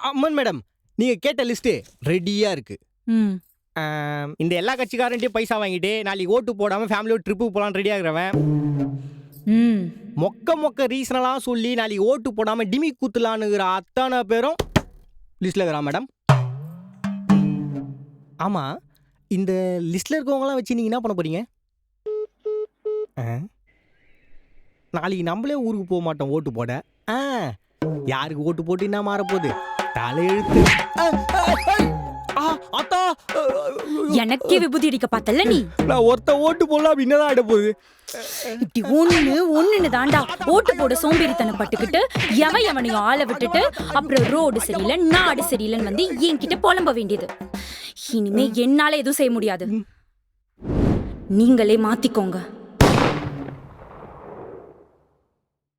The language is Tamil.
அம்மன் மேடம், நீங்க கேட்ட லிஸ்ட் ரெடியா இருக்கு. ம். இந்த எல்லா கட்சிக்காரன்ட்டையும் பைசா வாங்கிட்டு நாளைக்கு ஓட்டு போடாம ஃபேமிலியோட ட்ரிப்புக்கு போலாம் ரெடி ஆகுறவன். ம். மொக்க ரீசனெல்லாம் சொல்லி நாளைக்கு ஓட்டு போடாம டிமி குத்துலான்னுங்கிற அத்தனை பேரும் லிஸ்ட்ல இருக்கிறான் மேடம். ஆமா, இந்த லிஸ்ட்ல இருக்கவங்கலாம் வச்சு நீங்க என்ன பண்ண போறீங்க? நாளைக்கு நம்மளே ஊருக்கு போக மாட்டோம் ஓட்டு போட. யாருக்கு ஓட்டு போட்டு என்ன மாறப்போகுது? தலையெழுத்து. எனக்கே விபூதி அடிக்க பார்த்தல நீ. நான் ஒருத்த ஓட்டு போடலாம் அப்படின்னதான் ஆயிட போகுது. இப்படி ஒண்ணு தாண்டா ஓட்டு போட சோம்பேறித்தனம் பட்டுக்கிட்டு எவனையும் ஆள விட்டுட்டு அப்புறம் ரோடு சரியில்லை நாடு சரியில்லைன்னு வந்து என்கிட்ட புலம்ப வேண்டியது. இனிமே என்னால எதுவும் செய்ய முடியாது. நீங்களே மாத்திக்கோங்க.